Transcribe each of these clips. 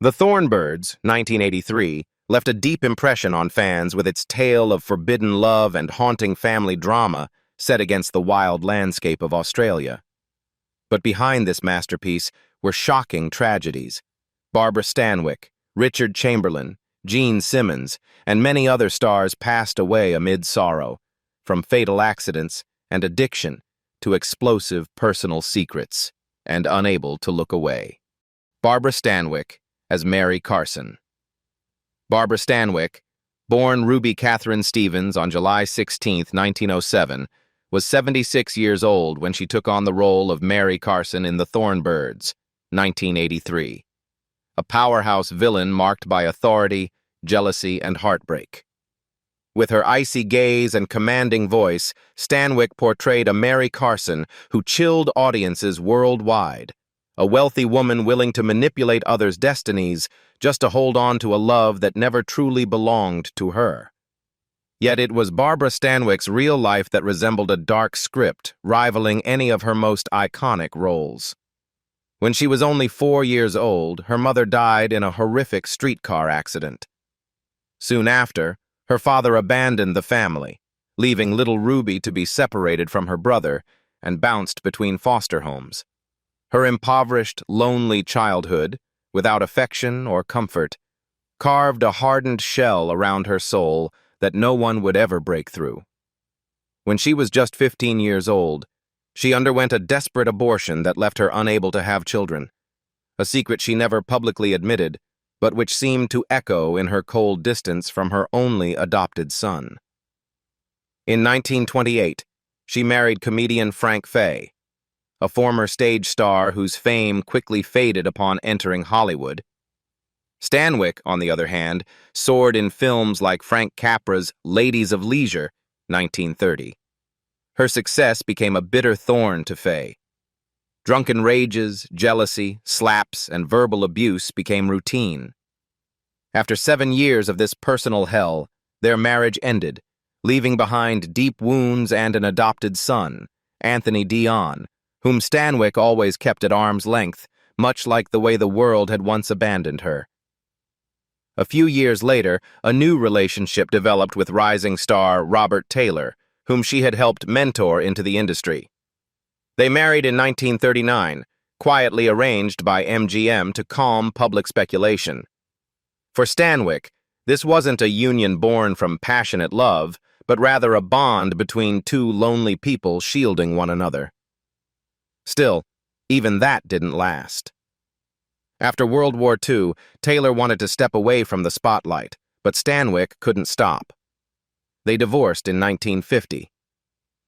The Thorn Birds, 1983, left a deep impression on fans with its tale of forbidden love and haunting family drama set against the wild landscape of Australia. But behind this masterpiece were shocking tragedies. Barbara Stanwick, Richard Chamberlain, Gene Simmons, and many other stars passed away amid sorrow, from fatal accidents and addiction to explosive personal secrets, and unable to look away. Barbara Stanwick as Mary Carson. Barbara Stanwick, born Ruby Catherine Stevens on July 16, 1907, was 76 years old when she took on the role of Mary Carson in The Thorn Birds, 1983. A powerhouse villain marked by authority, jealousy, and heartbreak. With her icy gaze and commanding voice, Stanwick portrayed a Mary Carson who chilled audiences worldwide, a wealthy woman willing to manipulate others' destinies just to hold on to a love that never truly belonged to her. Yet it was Barbara Stanwick's real life that resembled a dark script, rivaling any of her most iconic roles. When she was only 4 years old, her mother died in a horrific streetcar accident. Soon after, her father abandoned the family, leaving little Ruby to be separated from her brother and bounced between foster homes. Her impoverished, lonely childhood, without affection or comfort, carved a hardened shell around her soul that no one would ever break through. When she was just 15 years old, she underwent a desperate abortion that left her unable to have children, a secret she never publicly admitted, but which seemed to echo in her cold distance from her only adopted son. In 1928, she married comedian Frank Fay, a former stage star whose fame quickly faded upon entering Hollywood. Stanwick, on the other hand, soared in films like Frank Capra's Ladies of Leisure, 1930. Her success became a bitter thorn to Fay. Drunken rages, jealousy, slaps, and verbal abuse became routine. After 7 years of this personal hell, their marriage ended, leaving behind deep wounds and an adopted son, Anthony Dion, whom Stanwick always kept at arm's length, much like the way the world had once abandoned her. A few years later, a new relationship developed with rising star Robert Taylor, whom she had helped mentor into the industry. They married in 1939, quietly arranged by MGM to calm public speculation. For Stanwick, this wasn't a union born from passionate love, but rather a bond between two lonely people shielding one another. Still, even that didn't last. After World War II, Taylor wanted to step away from the spotlight, but Stanwick couldn't stop. They divorced in 1950.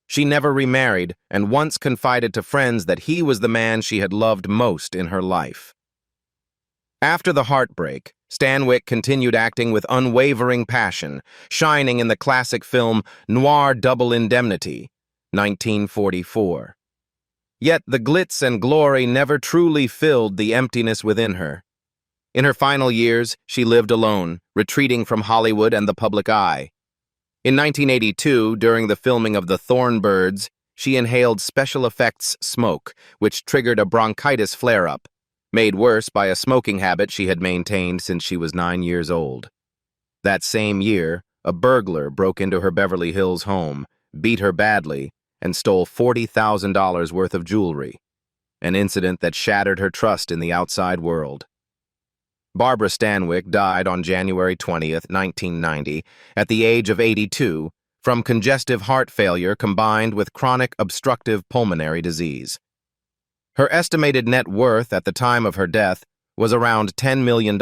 She never remarried and once confided to friends that he was the man she had loved most in her life. After the heartbreak, Stanwick continued acting with unwavering passion, shining in the classic film Noir Double Indemnity, 1944. Yet the glitz and glory never truly filled the emptiness within her. In her final years, she lived alone, retreating from Hollywood and the public eye. In 1982, during the filming of The Thorn Birds, she inhaled special effects smoke, which triggered a bronchitis flare-up, made worse by a smoking habit she had maintained since she was 9 years old. That same year, a burglar broke into her Beverly Hills home, beat her badly, and stole $40,000 worth of jewelry, an incident that shattered her trust in the outside world. Barbara Stanwick died on January 20, 1990, at the age of 82, from congestive heart failure combined with chronic obstructive pulmonary disease. Her estimated net worth at the time of her death was around $10 million,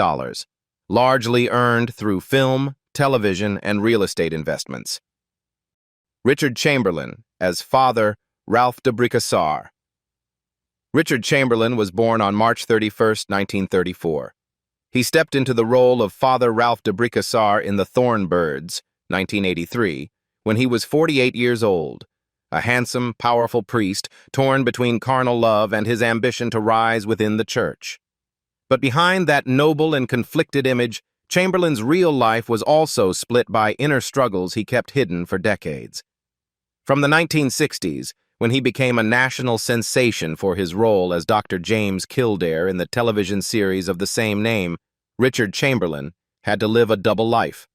largely earned through film, television, and real estate investments. Richard Chamberlain as Father Ralph de Bricassar. Richard Chamberlain was born on March 31, 1934. He stepped into the role of Father Ralph de Bricassar in The Thorn Birds, 1983, when he was 48 years old, a handsome, powerful priest torn between carnal love and his ambition to rise within the church. But behind that noble and conflicted image, Chamberlain's real life was also split by inner struggles he kept hidden for decades. From the 1960s, when he became a national sensation for his role as Dr. James Kildare in the television series of the same name, Richard Chamberlain had to live a double life.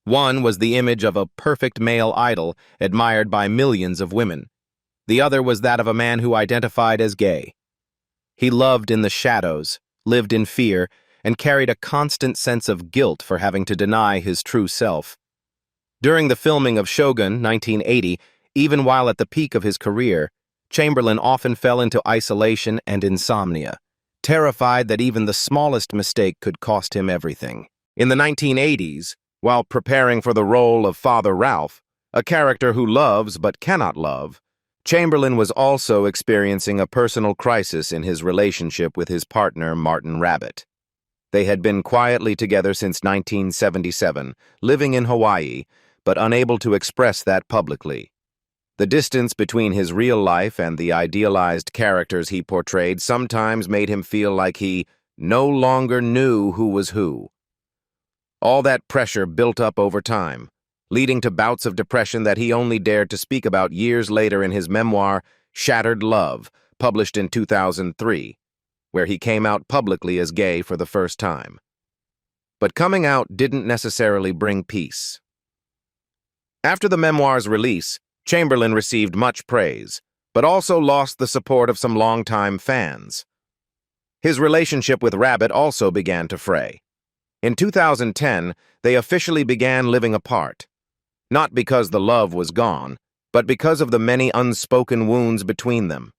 One was the image of a perfect male idol admired by millions of women. The other was that of a man who identified as gay. He loved in the shadows, lived in fear, and carried a constant sense of guilt for having to deny his true self. During the filming of Shogun, 1980, even while at the peak of his career, Chamberlain often fell into isolation and insomnia, terrified that even the smallest mistake could cost him everything. In the 1980s, while preparing for the role of Father Ralph, a character who loves but cannot love, Chamberlain was also experiencing a personal crisis in his relationship with his partner, Martin Rabbit. They had been quietly together since 1977, living in Hawaii, but unable to express that publicly. The distance between his real life and the idealized characters he portrayed sometimes made him feel like he no longer knew who was who. All that pressure built up over time, leading to bouts of depression that he only dared to speak about years later in his memoir, Shattered Love, published in 2003, where he came out publicly as gay for the first time. But coming out didn't necessarily bring peace. After the memoir's release, Chamberlain received much praise, but also lost the support of some longtime fans. His relationship with Rabbit also began to fray. In 2010, they officially began living apart. Not because the love was gone, but because of the many unspoken wounds between them.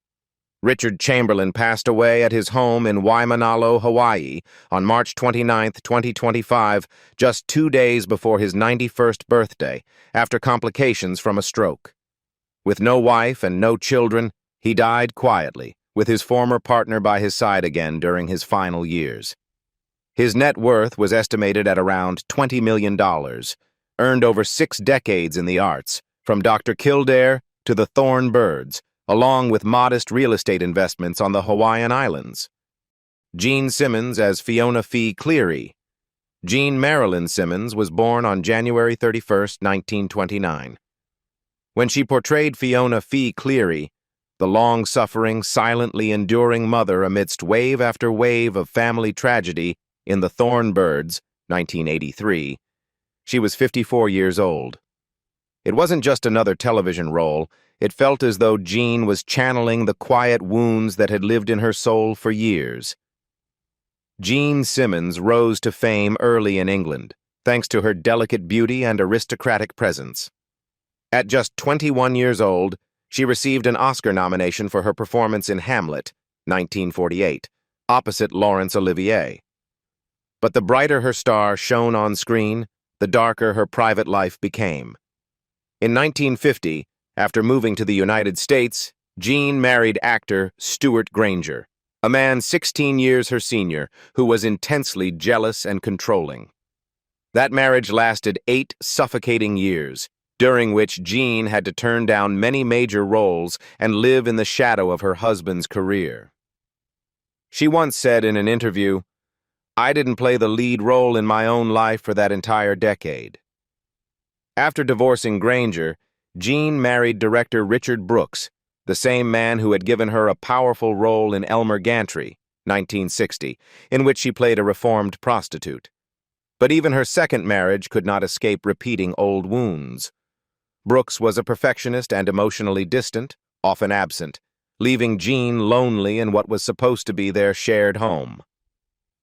Richard Chamberlain passed away at his home in Waimanalo, Hawaii, on March 29, 2025, just 2 days before his 91st birthday, after complications from a stroke. With no wife and no children, he died quietly, with his former partner by his side again during his final years. His net worth was estimated at around $20 million, earned over 6 decades in the arts, from Dr. Kildare to the Thorn birds, along with modest real estate investments on the Hawaiian Islands. Jean Simmons as Fiona Fee Cleary. Jean Marilyn Simmons was born on January 31, 1929. When she portrayed Fiona Fee Cleary, the long-suffering, silently enduring mother amidst wave after wave of family tragedy in The Thorn Birds, 1983, she was 54 years old. It wasn't just another television role. It felt as though Jean was channeling the quiet wounds that had lived in her soul for years. Jean Simmons rose to fame early in England, thanks to her delicate beauty and aristocratic presence. At just 21 years old, she received an Oscar nomination for her performance in Hamlet, 1948, opposite Laurence Olivier. But the brighter her star shone on screen, the darker her private life became. In 1950, after moving to the United States, Jean married actor Stuart Granger, a man 16 years her senior who was intensely jealous and controlling. That marriage lasted 8 suffocating years, during which Jean had to turn down many major roles and live in the shadow of her husband's career. She once said in an interview, "I didn't play the lead role in my own life for that entire decade." After divorcing Granger, Jean married director Richard Brooks, the same man who had given her a powerful role in Elmer Gantry, 1960, in which she played a reformed prostitute. But even her second marriage could not escape repeating old wounds. Brooks was a perfectionist and emotionally distant, often absent, leaving Jean lonely in what was supposed to be their shared home.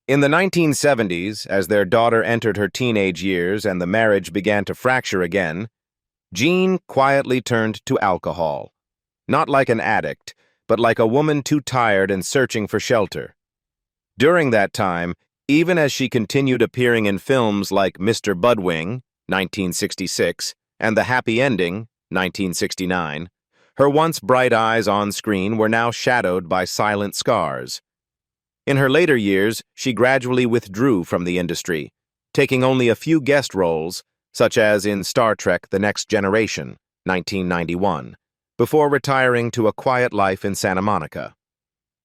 In the 1970s, as their daughter entered her teenage years and the marriage began to fracture again, Jean quietly turned to alcohol. Not like an addict, but like a woman too tired and searching for shelter. During that time, even as she continued appearing in films like Mr. Budwing, 1966, and The Happy Ending, 1969, her once bright eyes on screen were now shadowed by silent scars. In her later years, she gradually withdrew from the industry, taking only a few guest roles, such as in Star Trek: The Next Generation, 1991, before retiring to a quiet life in Santa Monica.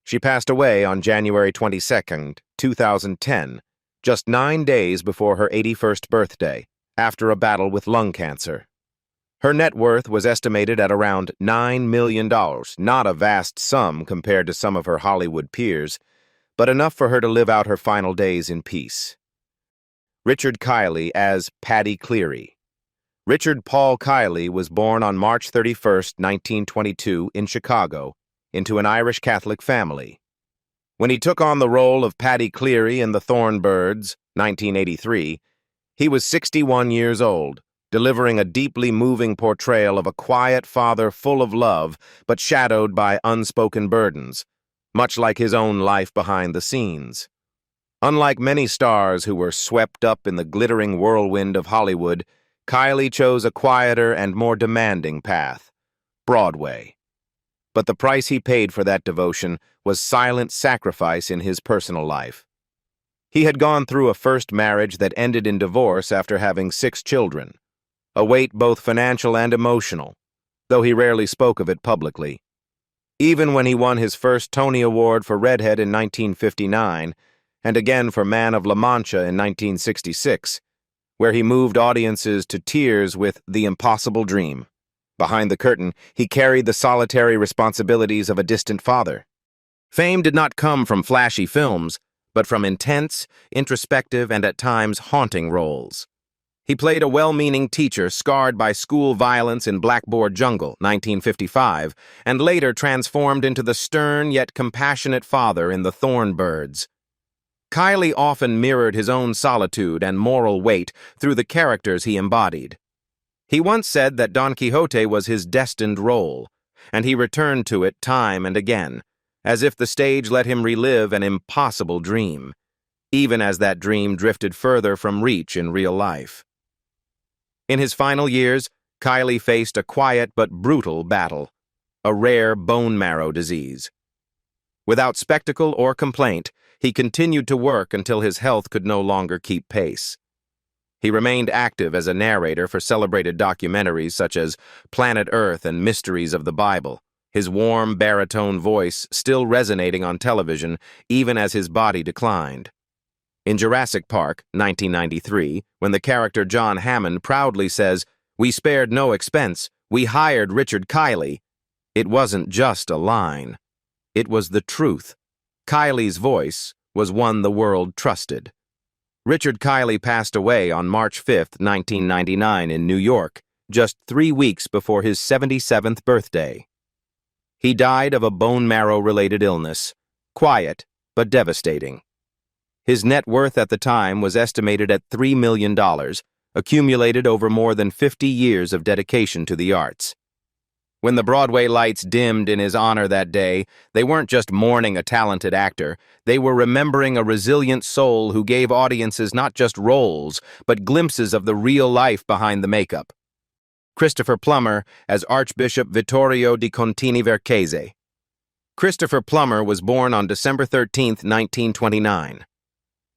She passed away on January 22, 2010, just 9 days before her 81st birthday, after a battle with lung cancer. Her net worth was estimated at around $9 million, not a vast sum compared to some of her Hollywood peers, but enough for her to live out her final days in peace. Richard Kylie as Paddy Cleary. Richard Paul Kylie was born on March 31, 1922, in Chicago, into an Irish Catholic family. When he took on the role of Paddy Cleary in The Thorn, 1983, he was 61 years old, delivering a deeply moving portrayal of a quiet father full of love but shadowed by unspoken burdens, much like his own life behind the scenes. Unlike many stars who were swept up in the glittering whirlwind of Hollywood, Kylie chose a quieter and more demanding path: Broadway. But the price he paid for that devotion was silent sacrifice in his personal life. He had gone through a first marriage that ended in divorce after having 6 children, a weight both financial and emotional, though he rarely spoke of it publicly. Even when he won his first Tony Award for Redhead in 1959, and again for Man of La Mancha in 1966, where he moved audiences to tears with The Impossible Dream. Behind the curtain, he carried the solitary responsibilities of a distant father. Fame did not come from flashy films, but from intense, introspective, and at times haunting roles. He played a well-meaning teacher scarred by school violence in Blackboard Jungle, 1955, and later transformed into the stern yet compassionate father in The Thorn. Kylie often mirrored his own solitude and moral weight through the characters he embodied. He once said that Don Quixote was his destined role, and he returned to it time and again, as if the stage let him relive an impossible dream, even as that dream drifted further from reach in real life. In his final years, Kylie faced a quiet but brutal battle, a rare bone marrow disease. Without spectacle or complaint, he continued to work until his health could no longer keep pace. He remained active as a narrator for celebrated documentaries such as Planet Earth and Mysteries of the Bible, his warm baritone voice still resonating on television even as his body declined. In Jurassic Park, 1993, when the character John Hammond proudly says, "We spared no expense, we hired Richard Kylie," it wasn't just a line. It was the truth. Kylie's voice was one the world trusted. Richard Kylie passed away on March 5, 1999 in New York, just 3 weeks before his 77th birthday. He died of a bone marrow-related illness, quiet but devastating. His net worth at the time was estimated at $3 million, accumulated over more than 50 years of dedication to the arts. When the Broadway lights dimmed in his honor that day, they weren't just mourning a talented actor, they were remembering a resilient soul who gave audiences not just roles, but glimpses of the real life behind the makeup. Christopher Plamer as Archbishop Vittorio di Contini Vercese. Christopher Plamer was born on December 13, 1929.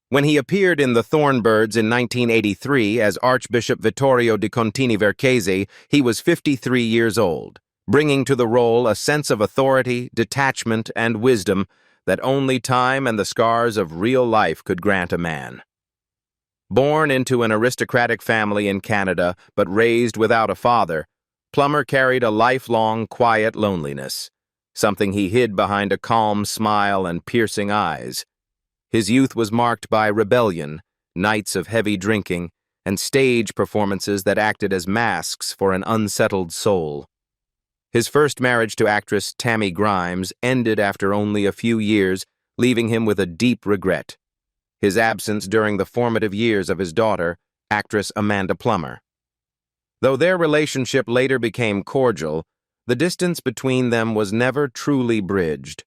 When he appeared in The Thorn in 1983 as Archbishop Vittorio di Contini Vercese, he was 53 years old, bringing to the role a sense of authority, detachment, and wisdom that only time and the scars of real life could grant a man. Born into an aristocratic family in Canada, but raised without a father, Plamer carried a lifelong, quiet loneliness, something he hid behind a calm smile and piercing eyes. His youth was marked by rebellion, nights of heavy drinking, and stage performances that acted as masks for an unsettled soul. His first marriage to actress Tammy Grimes ended after only a few years, leaving him with a deep regret. His absence during the formative years of his daughter, actress Amanda Plamer. Though their relationship later became cordial, the distance between them was never truly bridged.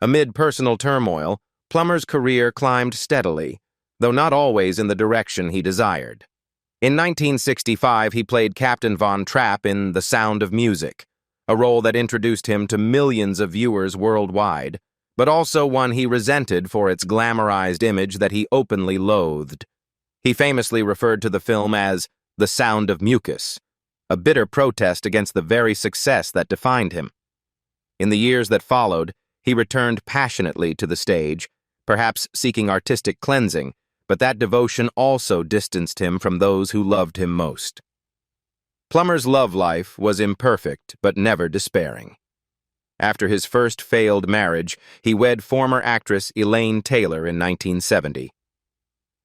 Amid personal turmoil, Plamer's career climbed steadily, though not always in the direction he desired. In 1965, he played Captain Von Trapp in The Sound of Music, a role that introduced him to millions of viewers worldwide, but also one he resented for its glamorized image that he openly loathed. He famously referred to the film as The Sound of Mucus, a bitter protest against the very success that defined him. In the years that followed, he returned passionately to the stage, perhaps seeking artistic cleansing, but that devotion also distanced him from those who loved him most. Plamer's love life was imperfect but never despairing. After his first failed marriage, he wed former actress Elaine Taylor in 1970.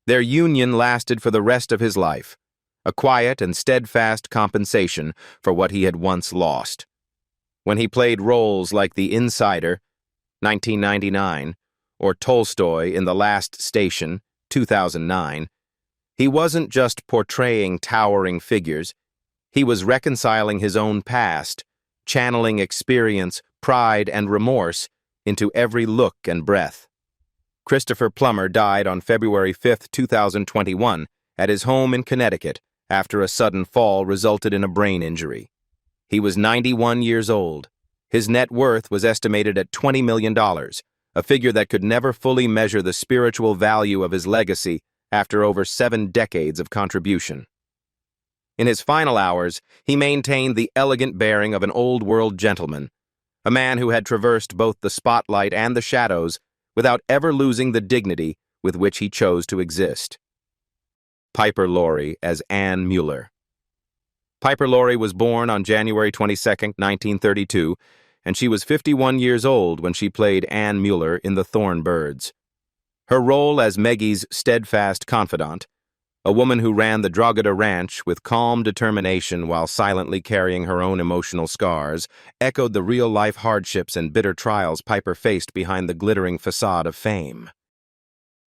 Their union lasted for the rest of his life, a quiet and steadfast compensation for what he had once lost. When he played roles like The Insider, 1999, or Tolstoy in The Last Station, 2009, he wasn't just portraying towering figures, he was reconciling his own past, channeling experience, pride, and remorse into every look and breath. Christopher Plamer died on February 5, 2021, at his home in Connecticut after a sudden fall resulted in a brain injury. He was 91 years old. His net worth was estimated at $20 million, a figure that could never fully measure the spiritual value of his legacy after over 7 decades of contribution. In his final hours, he maintained the elegant bearing of an old-world gentleman, a man who had traversed both the spotlight and the shadows without ever losing the dignity with which he chose to exist. Piper Laurie as Anne Mueller. Piper Laurie was born on January 22, 1932, and she was 51 years old when she played Anne Mueller in The Thorn. Her role as Maggie's steadfast confidant, a woman who ran the Drogheda Ranch with calm determination while silently carrying her own emotional scars, echoed the real-life hardships and bitter trials Piper faced behind the glittering facade of fame.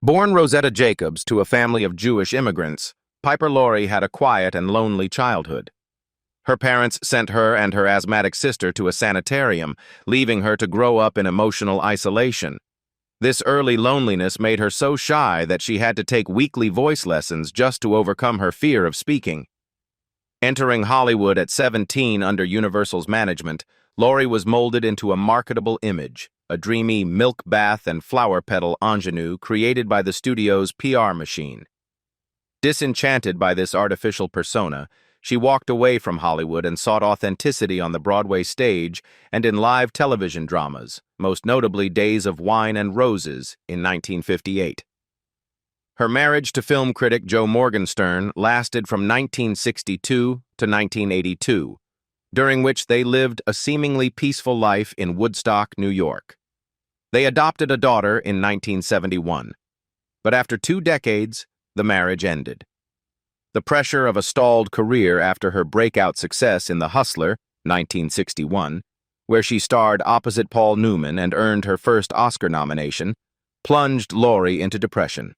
Born Rosetta Jacobs to a family of Jewish immigrants, Piper Laurie had a quiet and lonely childhood. Her parents sent her and her asthmatic sister to a sanitarium, leaving her to grow up in emotional isolation. This early loneliness made her so shy that she had to take weekly voice lessons just to overcome her fear of speaking. Entering Hollywood at 17 under Universal's management, Laurie was molded into a marketable image, a dreamy milk bath and flower petal ingenue created by the studio's PR machine. Disenchanted by this artificial persona, she walked away from Hollywood and sought authenticity on the Broadway stage and in live television dramas, most notably Days of Wine and Roses in 1958. Her marriage to film critic Joe Morgenstern lasted from 1962 to 1982, during which they lived a seemingly peaceful life in Woodstock, New York. They adopted a daughter in 1971, but after 2 decades, the marriage ended. The pressure of a stalled career after her breakout success in The Hustler, 1961, where she starred opposite Paul Newman and earned her first Oscar nomination, plunged Laurie into depression.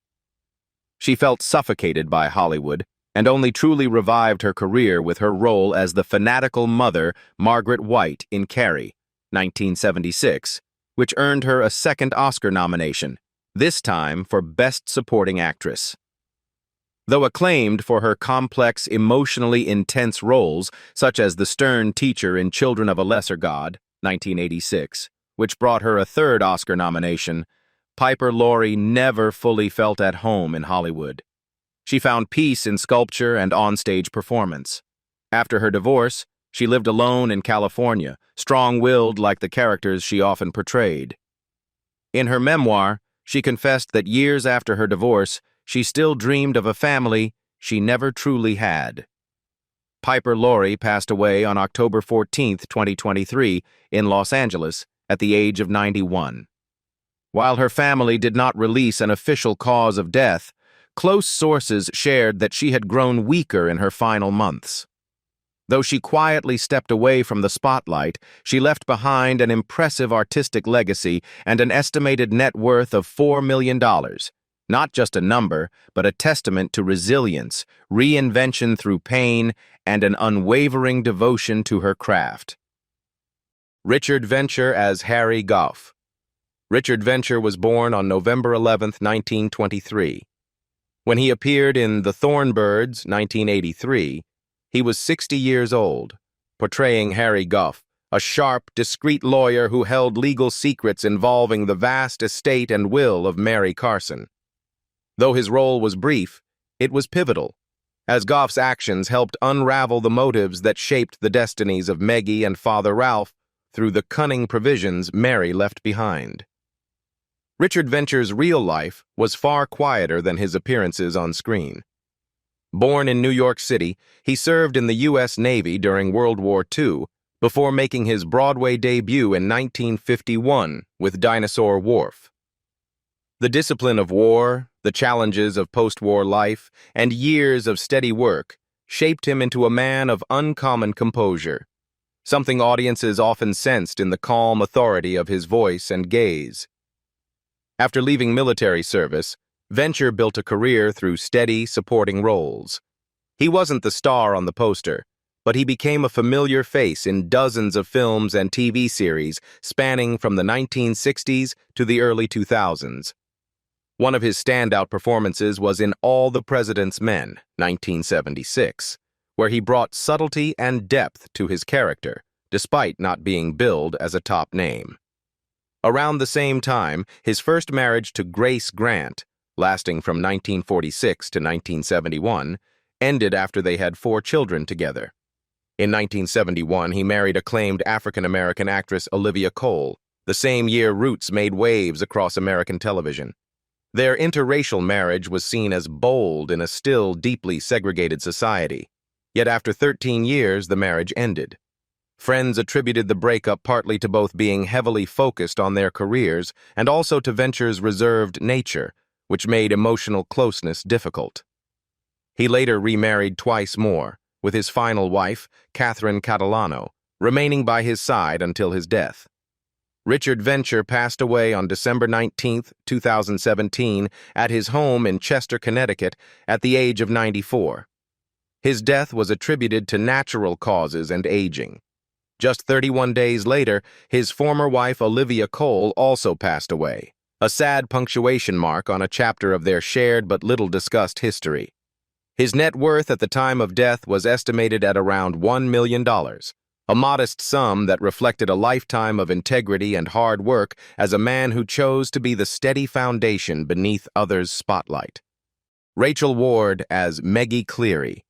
She felt suffocated by Hollywood and only truly revived her career with her role as the fanatical mother Margaret White in Carrie, 1976, which earned her a second Oscar nomination, this time for Best Supporting Actress. Though acclaimed for her complex, emotionally intense roles, such as the stern teacher in Children of a Lesser God, 1986, which brought her a third Oscar nomination, Piper Laurie never fully felt at home in Hollywood. She found peace in sculpture and onstage performance. After her divorce, she lived alone in California, strong-willed like the characters she often portrayed. In her memoir, she confessed that years after her divorce, she still dreamed of a family she never truly had. Piper Laurie passed away on October 14, 2023, in Los Angeles at the age of 91. While her family did not release an official cause of death, close sources shared that she had grown weaker in her final months. Though she quietly stepped away from the spotlight, she left behind an impressive artistic legacy and an estimated net worth of $4 million. Not just a number, but a testament to resilience, reinvention through pain, and an unwavering devotion to her craft. Richard Venture as Harry Goff. Richard Venture was born on November 11, 1923. When he appeared in The Thorn, 1983, he was 60 years old, portraying Harry Goff, a sharp, discreet lawyer who held legal secrets involving the vast estate and will of Mary Carson. Though his role was brief, it was pivotal, as Goff's actions helped unravel the motives that shaped the destinies of Meggie and Father Ralph through the cunning provisions Mary left behind. Richard Venture's real life was far quieter than his appearances on screen. Born in New York City, he served in the U.S. Navy during World War II before making his Broadway debut in 1951 with Dinosaur Wharf. The discipline of war, The challenges of post-war life and years of steady work shaped him into a man of uncommon composure, something audiences often sensed in the calm authority of his voice and gaze. After leaving military service, Venture built a career through steady, supporting roles. He wasn't the star on the poster, but he became a familiar face in dozens of films and TV series spanning from the 1960s to the early 2000s. One of his standout performances was in All the President's Men, 1976, where he brought subtlety and depth to his character, despite not being billed as a top name. Around the same time, his first marriage to Grace Grant, lasting from 1946 to 1971, ended after they had 4 children together. In 1971, he married acclaimed African-American actress Olivia Cole, the same year Roots made waves across American television. Their interracial marriage was seen as bold in a still deeply segregated society. Yet after 13 years, the marriage ended. Friends attributed the breakup partly to both being heavily focused on their careers and also to Venture's reserved nature, which made emotional closeness difficult. He later remarried twice more, with his final wife, Catherine Catalano, remaining by his side until his death. Richard Venture passed away on December 19, 2017, at his home in Chester, Connecticut, at the age of 94. His death was attributed to natural causes and aging. Just 31 days later, his former wife Olivia Cole also passed away, a sad punctuation mark on a chapter of their shared but little discussed history. His net worth at the time of death was estimated at around $1 million, a modest sum that reflected a lifetime of integrity and hard work as a man who chose to be the steady foundation beneath others' spotlight. Rachel Ward as Meggie Cleary.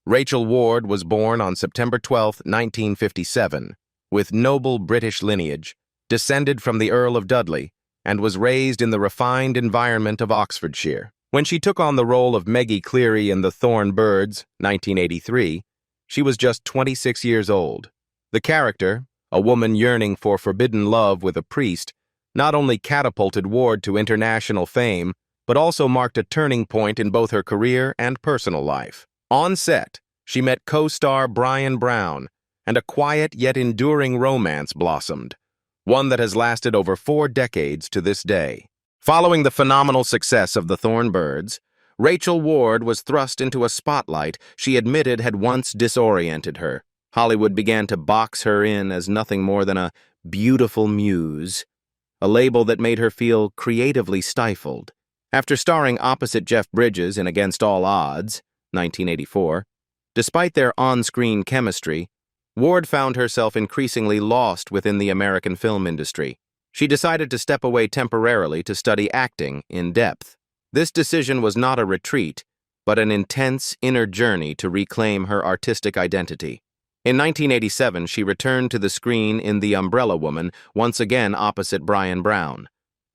Rachel Ward was born on September 12, 1957, with noble British lineage, descended from the Earl of Dudley, and was raised in the refined environment of Oxfordshire. When she took on the role of Meggie Cleary in The Thorn, 1983, she was just 26 years old. The character, a woman yearning for forbidden love with a priest, not only catapulted Ward to international fame, but also marked a turning point in both her career and personal life. On set, she met co-star Brian Brown, and a quiet yet enduring romance blossomed, one that has lasted over 4 decades to this day. Following the phenomenal success of The Thorn, Rachel Ward was thrust into a spotlight she admitted had once disoriented her. Hollywood began to box her in as nothing more than a beautiful muse, a label that made her feel creatively stifled. After starring opposite Jeff Bridges in Against All Odds, 1984, despite their on-screen chemistry, Ward found herself increasingly lost within the American film industry. She decided to step away temporarily to study acting in depth. This decision was not a retreat, but an intense inner journey to reclaim her artistic identity. In 1987, she returned to the screen in The Umbrella Woman, once again opposite Brian Brown,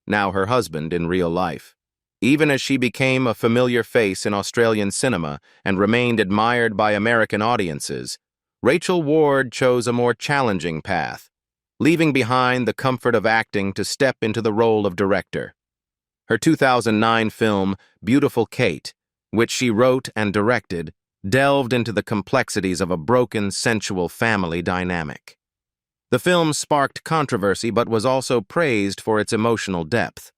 now her husband in real life. Even as she became a familiar face in Australian cinema and remained admired by American audiences, Rachel Ward chose a more challenging path, leaving behind the comfort of acting to step into the role of director. Her 2009 film, Beautiful Kate, which she wrote and directed, delved into the complexities of a broken, sensual family dynamic. The film sparked controversy but was also praised for its emotional depth.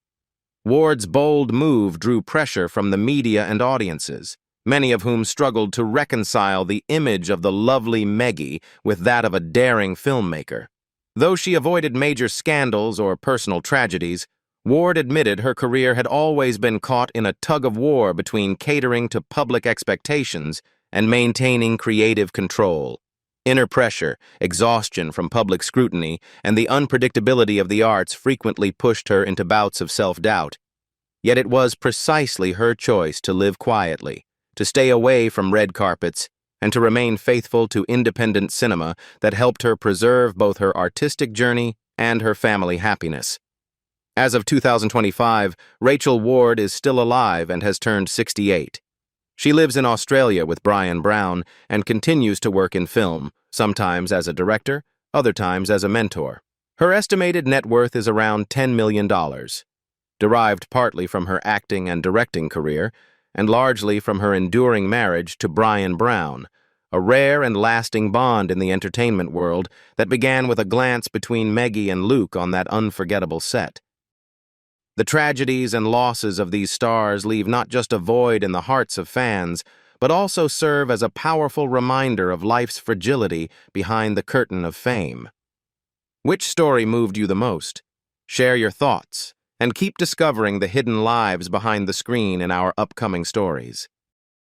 Ward's bold move drew pressure from the media and audiences, many of whom struggled to reconcile the image of the lovely Meggie with that of a daring filmmaker. Though she avoided major scandals or personal tragedies, Ward admitted her career had always been caught in a tug-of-war between catering to public expectations and maintaining creative control. Inner pressure, exhaustion from public scrutiny, and the unpredictability of the arts frequently pushed her into bouts of self-doubt. Yet it was precisely her choice to live quietly, to stay away from red carpets, and to remain faithful to independent cinema that helped her preserve both her artistic journey and her family happiness. As of 2025, Rachel Ward is still alive and has turned 68. She lives in Australia with Brian Brown and continues to work in film, sometimes as a director, other times as a mentor. Her estimated net worth is around $10 million. derived partly from her acting and directing career, and largely from her enduring marriage to Brian Brown, a rare and lasting bond in the entertainment world that began with a glance between Meggie and Luke on that unforgettable set. The tragedies and losses of these stars leave not just a void in the hearts of fans, but also serve as a powerful reminder of life's fragility behind the curtain of fame. Which story moved you the most? Share your thoughts, and keep discovering the hidden lives behind the screen in our upcoming stories.